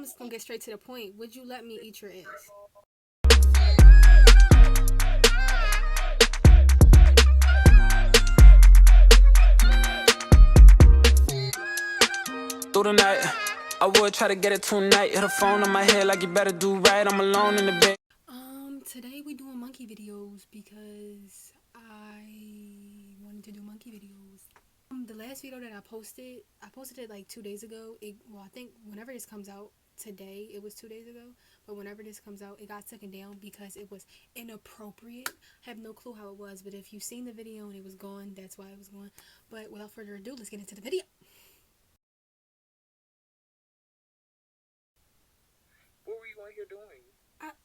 I'm just gonna get straight to the point. Would you let me eat your ass? Through the night, I would try to get it tonight. Hit a phone on my head like you better do right. I'm alone in the bed. Today we doing monkey videos because I wanted to do monkey videos. The last video that I posted it like 2 days ago. I think whenever this comes out today, it was 2 days ago. But whenever this comes out, it got taken down because it was inappropriate. I have no clue how it was, but if you've seen the video and it was gone, that's why it was gone. But without further ado, let's get into the video. What were you on here doing?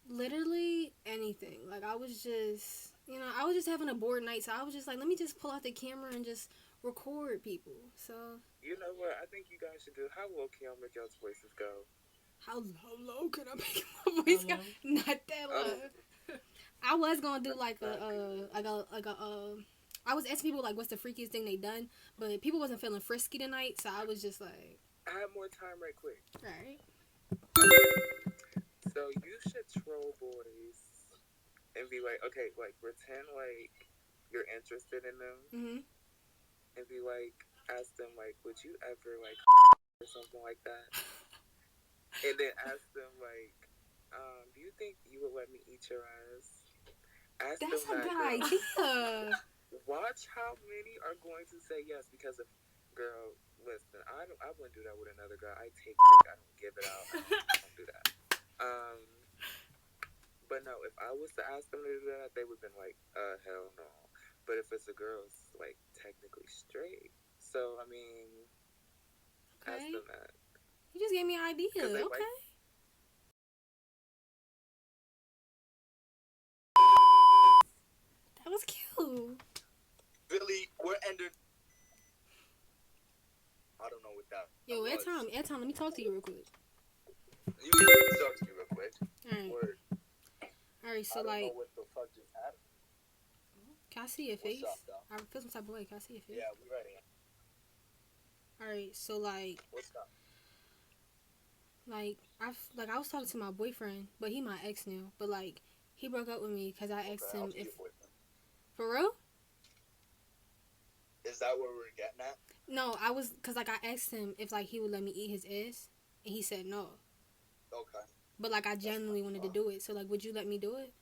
Literally anything. Like I was just having a bored night, so I was just like, let me just pull out the camera and just record people. So you know what? I think you guys should do. How low can y'all make y'all's voices go? How low can I make my voice go? Not that low. I was gonna do like I was asking people like what's the freakiest thing they done, but people wasn't feeling frisky tonight, so I was just like, I have more time right quick. Alright. So you should troll boys and be like, okay, like pretend like you're interested in them, and be like, ask them like, would you ever like or something like that, and then ask them like, do you think you would let me eat your ass? Ask That's them a that, good idea. Watch how many are going to say yes, because if girl, listen, I wouldn't do that with another girl. I take dick, I don't give it out. I don't do that. But no, if I was to ask them to do that, they would have been like, hell no. But if it's a girl, it's like technically straight. So, I mean, ask them that. You just gave me an idea. Okay. Like, that was cute. Billy, we're ended. I don't know what that. Yo, airtime, let me talk to you real quick. You can talk to me real quick. Alright. Alright, so I don't like, know what the fuck just happened. can I see your face? What's up, I feel some type of way. Can I see your face? Yeah, we ready. Alright, so like, What's up? like I was talking to my boyfriend, but he my ex now. But like, he broke up with me because I asked him if. For real? Is that what we're getting at? No, cause like I asked him if like he would let me eat his ass, and he said no. Okay. But like I genuinely wanted to do it, so like, would you let me do it?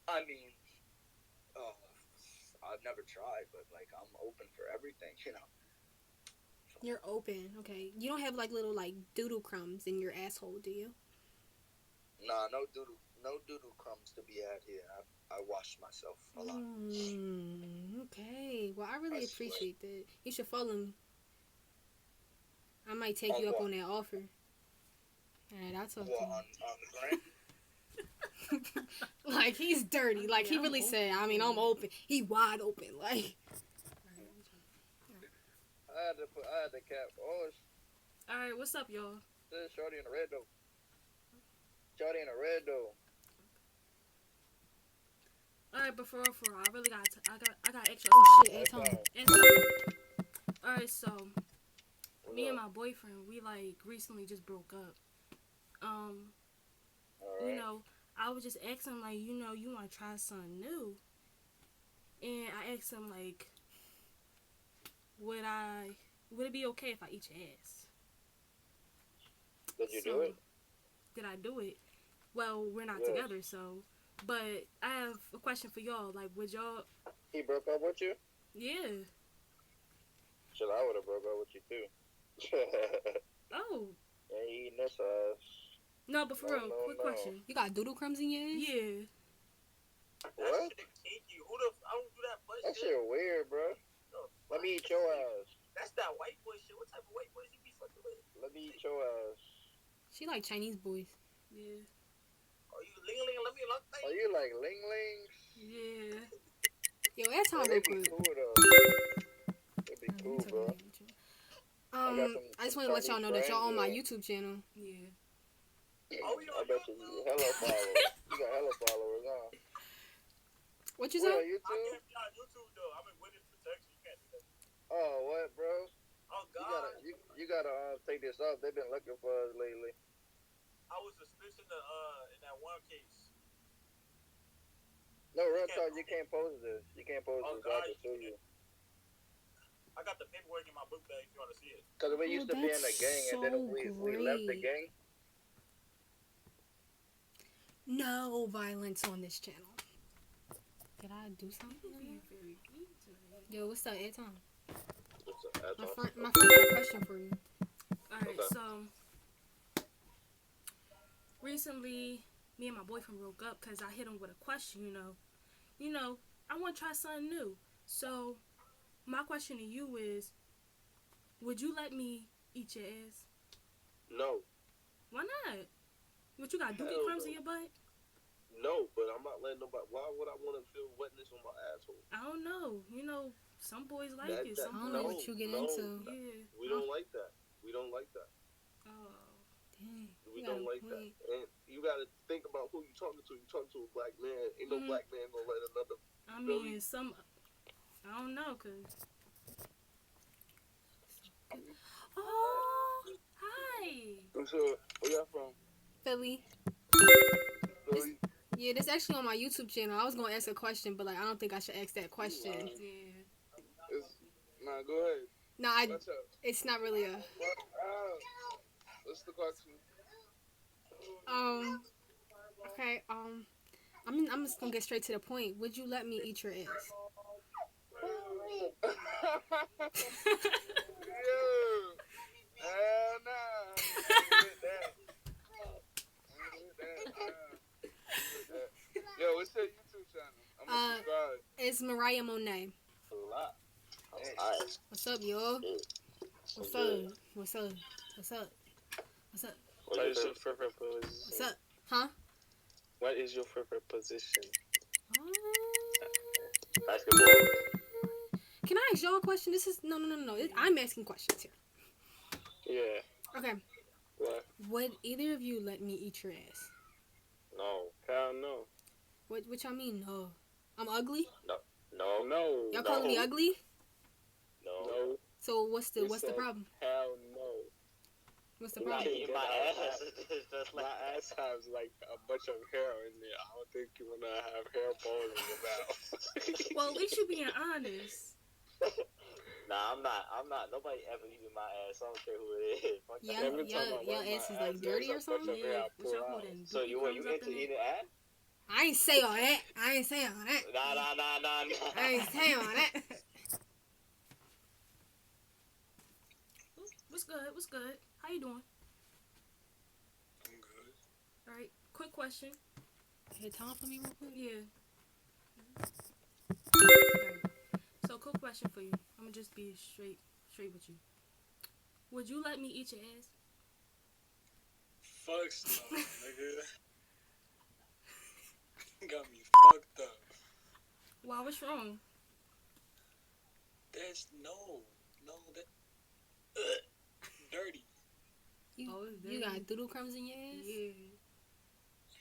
I mean, I've never tried, but like I'm open for everything, you know. You're open, okay. You don't have like little like doodle crumbs in your asshole, do you? Nah, no doodle crumbs to be had here. I wash myself a lot. Okay. Well, I really appreciate that. You should follow me. I might take On you up what? on that offer. Alright, I'll talk What, to on the gram? you. Like, he's dirty. Like, he really said, I mean, I'm open. He wide open. Like. I had the cap. Oh, Alright, what's up, y'all? this shorty in the red though. Shorty in the red though. Alright, but for real, I really got extra. Oh, shit. Alright, so me and my boyfriend, we like recently just broke up. Right. You know, I was just asking like, you know, you want to try something new, and I asked him like, would it be okay if I eat your ass? Did you do it? Did I do it? Well, we're not together, so. But I have a question for y'all. Like, would y'all? He broke up with you? Yeah. Shit, I would have broke up with you too. Oh. Ain't eating this ass. No, but for real, quick question. You got doodle crumbs in your ass? Yeah. What? I don't do that butt That shit weird, bro. Let me eat your ass. That's that white boy shit. What type of white boys you be fucking with? Let me eat your ass. She like Chinese boys. Yeah. Are you ling? Let me look. Are you like ling lings? Yeah. Yo, that's how They real be quick. cool though. They be cool, bro. I just want to let y'all know that y'all on my YouTube channel. Yeah. Oh, we I on bet you YouTube? hella followers. You got hella followers, huh? What you What, on say? YouTube? I can't be on YouTube though. I'm in witness protection. You can't do that. Oh, what, bro? Oh God. You gotta take this off. They've been looking for us lately. I was suspicious in that one case. No, real talk. You can't post this. You can't post Oh, this. God, I can show you. I got the paperwork in my book bag if you want to see it. Because we used to be in a gang, and then we left the gang. No violence on this channel. Did I do something? Very deep tonight. Yo, what's up, Tom? What's up, My friend got a question for you. Alright, so recently me and my boyfriend broke up because I hit him with a question, you know, I want to try something new. So my question to you is, would you let me eat your ass? No. Why not? What, you got dookie crumbs in your butt? No, but I'm not letting nobody. Why would I want to feel wetness on my asshole? I don't know. Some boys like That- it. that- Some I don't boys, know what you get into. yeah. We don't like that. We don't like that. Oh. Dang. We you don't got a like that. point. And you got to think about who you talking to. You talking to a black man. Ain't no black man gonna let another. I mean, I don't know, cause. Oh, hi. What's up? Where y'all from? Philly. Philly? Yeah, this actually on my YouTube channel. I was gonna ask a question, but I don't think I should ask that question. Yeah. Nah, go ahead. No, What's up? it's not really a. What's the question? Okay. I'm just gonna get straight to the point. Would you let me eat your ass? Yo, what's your YouTube channel? I'm gonna subscribe. It's Mariah Monae. Alright. What's up, yo? What's up? What's up? What's up? What's up? What is your favorite What's position? up? Huh? What is your favorite position? Basketball. Can I ask y'all a question? This is no. I'm asking questions here. Yeah. Okay. What? Would either of you let me eat your ass? No. Hell no. What y'all mean? No. I'm ugly? No. No. Y'all calling me ugly? No. So what's the said problem? Hell no. What's the You problem? can't get my ass. My ass has like a bunch of hair in there. I don't think you wanna have hair balls in your mouth. Well, at least you being honest. Nah, I'm not. Nobody ever eating my ass. I don't care who it is. Fuck that. Every time I Your wipe my ass is like dirty or there's a bunch something? of hair I What pull y'all out. putting So you crumbs up into in it? eating ass? I ain't say all that. I ain't say all that. Nah. I ain't say all that. What's good? What's good? How you doing? I'm good. All right. Quick question. Hey, time for me real quick? Yeah. Alright. So, quick question for you. I'm gonna just be straight with you. Would you let me eat your ass? Fuck no, nigga. Got me fucked up. Why? What's wrong? That's no, that dirty. You, Oh, it's you got dirty. doodle crumbs in your ass? Yeah.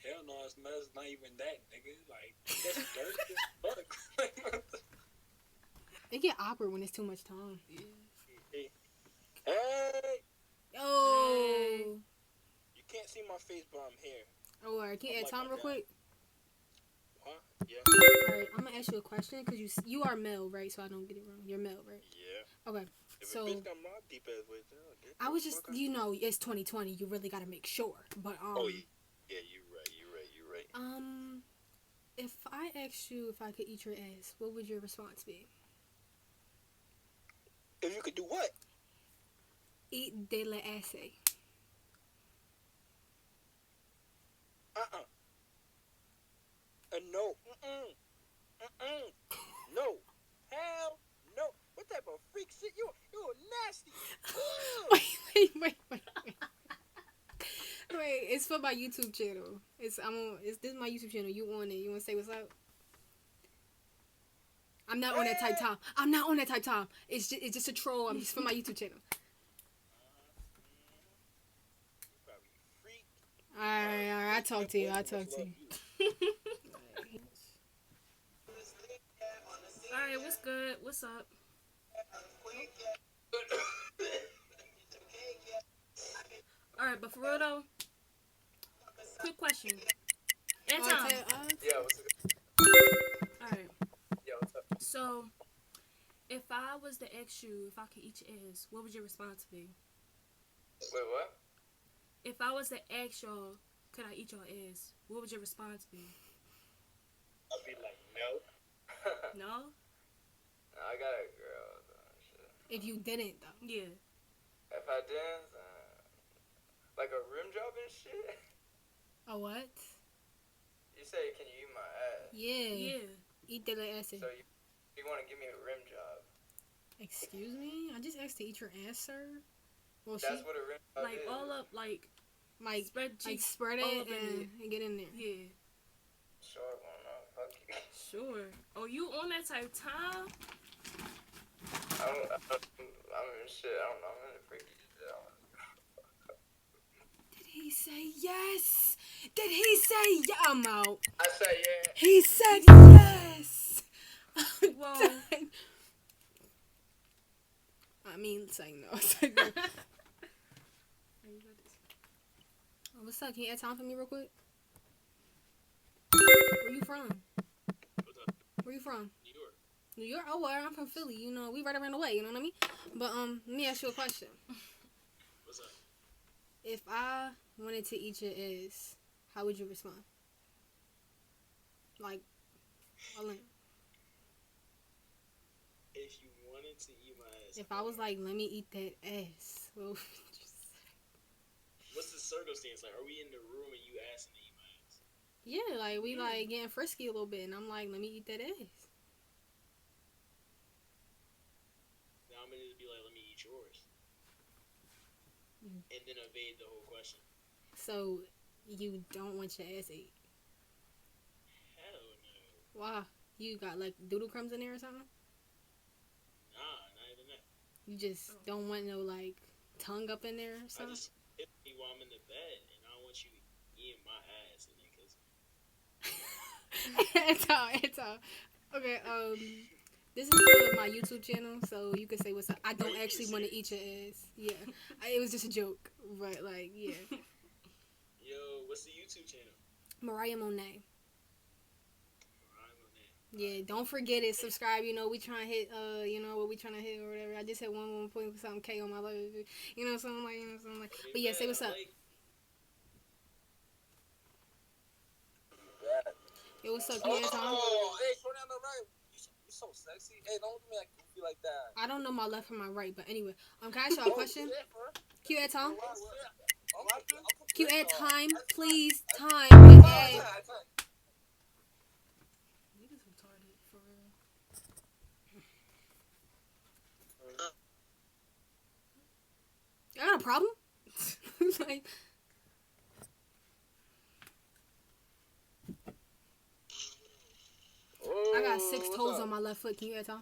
Hell no, it's not even that, nigga. Like, that's dirty as fuck. It get awkward when it's too much time. Hey, Oh. You can't see my face, but I'm here. Oh, alright. Can you add time real quick? Huh? Yeah. Alright, I'm gonna ask you a question because you are male, right? So I don't get it wrong. You're male, right? Yeah. Okay. If So a bitch got my deep ass ways, then I'll get I the was just, fuck out. it's 2020. You really gotta make sure. But Oh, yeah, you're right. if I asked you if I could eat your ass, what would your response be? If you could do what? Eat de la asse. No. No. Hell no. What type of freak shit? You nasty. Wait. Wait, it's for my YouTube channel. This is my YouTube channel. You on it? You wanna say what's up? I'm not on that type time. It's just a troll. I'm just for my YouTube channel. Probably a freak. Alright. I talk to you. All right. What's good? What's up? Alright, but for real though, quick question. Oh, Anton. Yeah, what's up? Alright. Yeah, what's up? So, if I was to ask you if I could eat your ass, what would your response be? Wait, what? If I was to ask y'all, could I eat your ass, what would your response be? I'd be like, no. No? I got a girl, though. Shit. If you didn't, though. Yeah. If I didn't, like a rim job and shit? A what? You say, can you eat my ass? Yeah. Yeah. Eat the ass. So you want to give me a rim job? Excuse me? I just asked to eat your ass, sir. Well, That's what a rim job Like is. all up, like spread like cheeks. spread all it up in and get in there. Yeah. Sure, well, no, fuck you. Sure. Oh, you on that type time? I mean, shit, I don't know. I'm in a freaky shit. Did he say yes? Did he say yes? I'm out. I said, yeah. He said yes. Whoa. I mean, it's like no. It's like no. Oh, what's up? Can you add time for me real quick? Where you from? What's up? Where you from? New York. New York? Oh, well, I'm from Philly. You know, we right around the way. You know what I mean? But let me ask you a question. What's up? If I wanted to eat your ass, how would you respond? Like, Elaine. If you wanted to eat my ass. If I was like, let me eat that ass, what would you say? What's the circumstance? Like, are we in the room and you asking to eat my ass? Yeah, like we like getting frisky a little bit, and I'm like, let me eat that ass. Now I'm gonna just be like, let me eat yours. Mm. And then evade the whole question. So you don't want your ass ate? Hell no. Why? You got like doodle crumbs in there or something? Nah, not even that. You just don't want no like tongue up in there or I something? just hit me while I'm in the bed, and I don't want you eating my ass, and then cause It's all. Okay, this is for my YouTube channel, so you can say what's up. I don't actually want to eat your ass. Yeah, it was just a joke, but like, yeah. Yo, what's the YouTube channel? Mariah Monae. Mariah Monae. Yeah, don't forget it. Subscribe. You know, we trying to hit, you know, what we trying to hit or whatever. I just hit 1 point something K on my life. You know, something like, But yeah, say what's up. Yo, what's up? Can you ask Tom? Oh, hey, shorty on the right. You so sexy. Hey, don't do me like goofy like that. I don't know my left from my right, but anyway, can I ask y'all a question? Can you add Tom? Can you add time, please? Time. Add. Niggas retarded for real. You got a problem? Like, I got 6 toes on my left foot. Can you add Tom?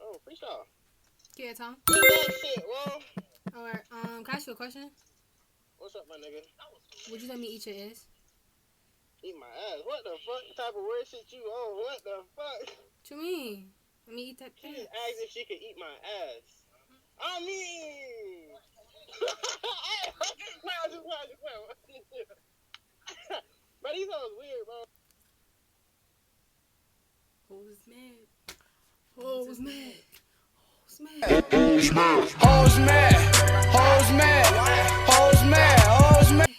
Oh, freestyle. Can you add Tom? Get that shit, whoa. Alright, can I ask you a question? What's up, my nigga? Would you let me eat your ass? Eat my ass. What the fuck type of weird shit you on? What the fuck? What you mean? Let me eat that She ass. just asked if she could eat my ass. I mean... Bro, these hoes weird, bro. Who's mad? Who's mad? Who's mad? Hoes mad, hoes mad, hoes mad, hoes mad.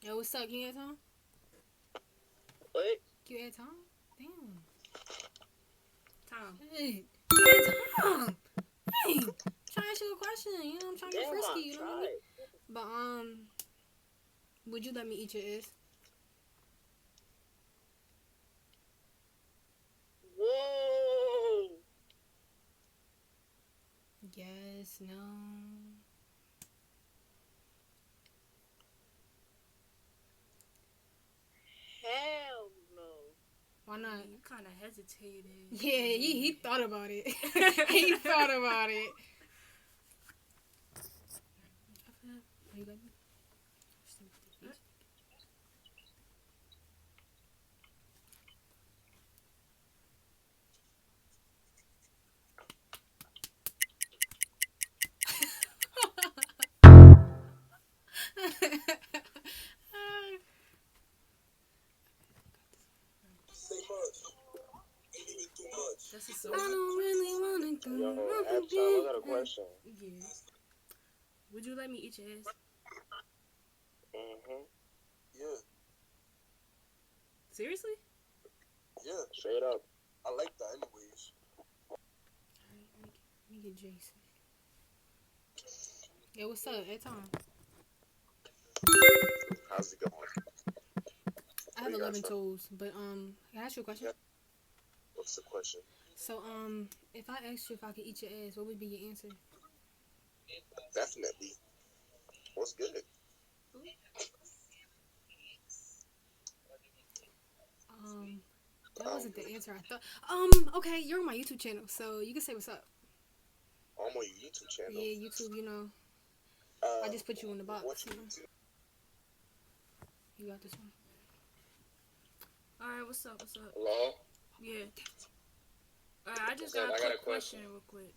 Yo, what's up? Can you add Tom? What? Can you add Tom? Damn. Tom. Hey. Add Tom. Hey. I'm trying to ask you a question. You know, I'm trying to get frisky. You know what I mean? But, would you let me eat your ass? Whoa! Yes, no. Hell no. Why not? You kind of hesitated. Yeah, he thought about it. He thought about it. Are you good? I got a question. Yeah. Would you let me eat your ass? Yeah. Seriously? Yeah. Straight up. I like that anyways. Alright, let me get Jason. Yo, what's up? At time. How's it going? I have 11 toes, but can I ask you a question? What's the question? So if I asked you if I could eat your ass, what would be your answer? Definitely. What's good? That wasn't the answer I thought. Okay, you're on my YouTube channel, so you can say what's up. I'm on your YouTube channel. Yeah, YouTube, you know. I just put you in the box. What You know? You got this one. Alright, what's up? Hello? Yeah. Alright, I just got a quick question real quick.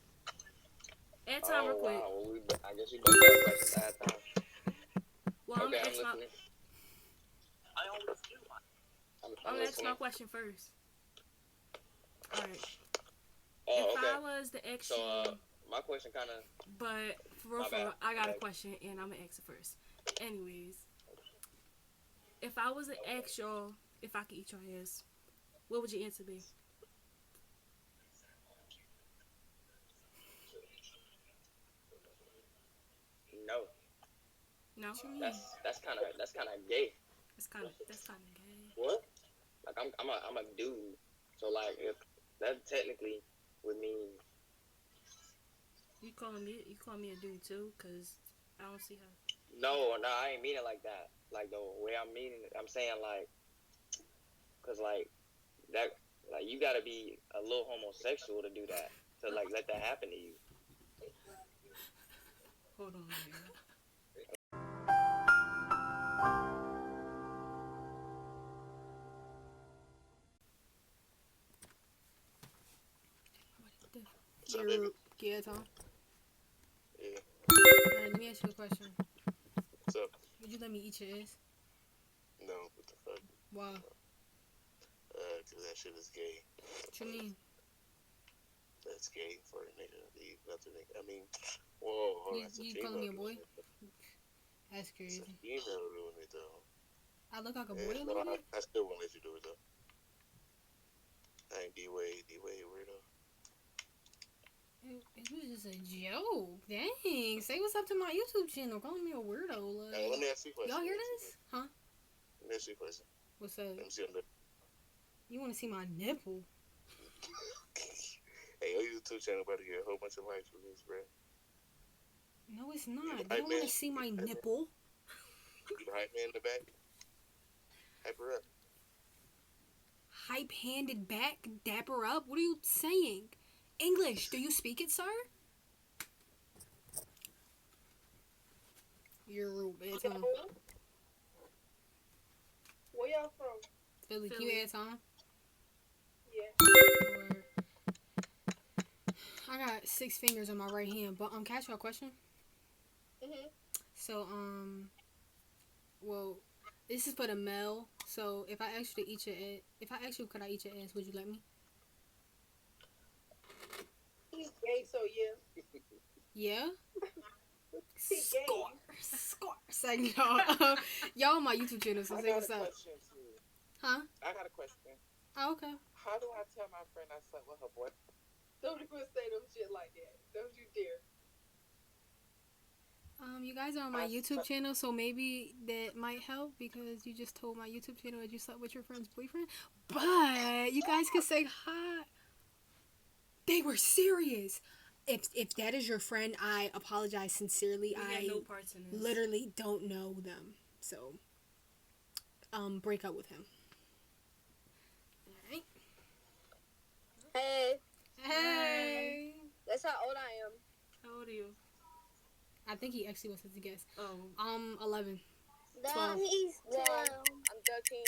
Add time real quick. Wow. Well, I guess we both got questions at time. Well, Okay, I'm gonna ask my question first. Alright. If I was the ask you, my question kind of... But for real, I got a question, and I'm gonna ask it first. Anyways, if I was to ask y'all if I could eat your ass, what would your answer be? No. No. That's kind of gay. That's kind of gay. What? Like I'm a dude, so like if that technically would mean. You calling me a dude too? Cause I don't see how. No, I ain't mean it like that. Like the way I'm meaning it, I'm saying like, cause like that, like you gotta be a little homosexual to do that, to like let that happen to you. Hold on, man. What's up, baby? Yeah, Tom. Yeah. Alright, let me ask you a question. What's up? Would you let me eat your ass? No, what the fuck? Why? Cause that shit is gay. What you mean? That's gay for a nigga to eat nothing. I mean, whoa, hold on. You calling me a boy? That's crazy. It's a female doing it though. I look like a boy a No, little bit? I still won't let you do it though. I ain't D-Way, weirdo. It was just a joke. Dang. Say what's up to my YouTube channel. Calling me a weirdo. Like, Hey, let me ask you a question. y'all hear this? Huh? Let me ask you a question. What's up? Let me see your lip. You want to see my nipple? Hey, your YouTube channel about to get a whole bunch of likes for this, bro. No, it's not. They don't want to see my nipple. You the hype man in the back? Hype her up. Hype-handed back, dapper up? What are you saying? English, do you speak it, sir? You're rude, man. Tom. Where y'all from? Philly. Can you add Tom? Yeah. Or... I got 6 fingers on my right hand, but can I ask you a question? So, well, this is for the male. So, if I asked you to eat your ass, if I asked you could I eat your ass, would you let me? He's gay, so yeah. Yeah? He's gay. Scores. Like, y'all on my YouTube channel, so say what's up. Huh? I got a question. Oh, okay. How do I tell my friend I slept with her boy? Don't even say no shit like that. Don't you dare. You guys are on my YouTube channel, so maybe that might help because you just told my YouTube channel that you slept with your friend's boyfriend. But you guys can say hi. They were serious. If that is your friend, I apologize sincerely. I no parts in this. Literally don't know them. So, break up with him. Alright. Hey. Hey. That's how old I am. How old are you? I think he actually wants us to guess. Oh. 11. 12. Well, I'm 13.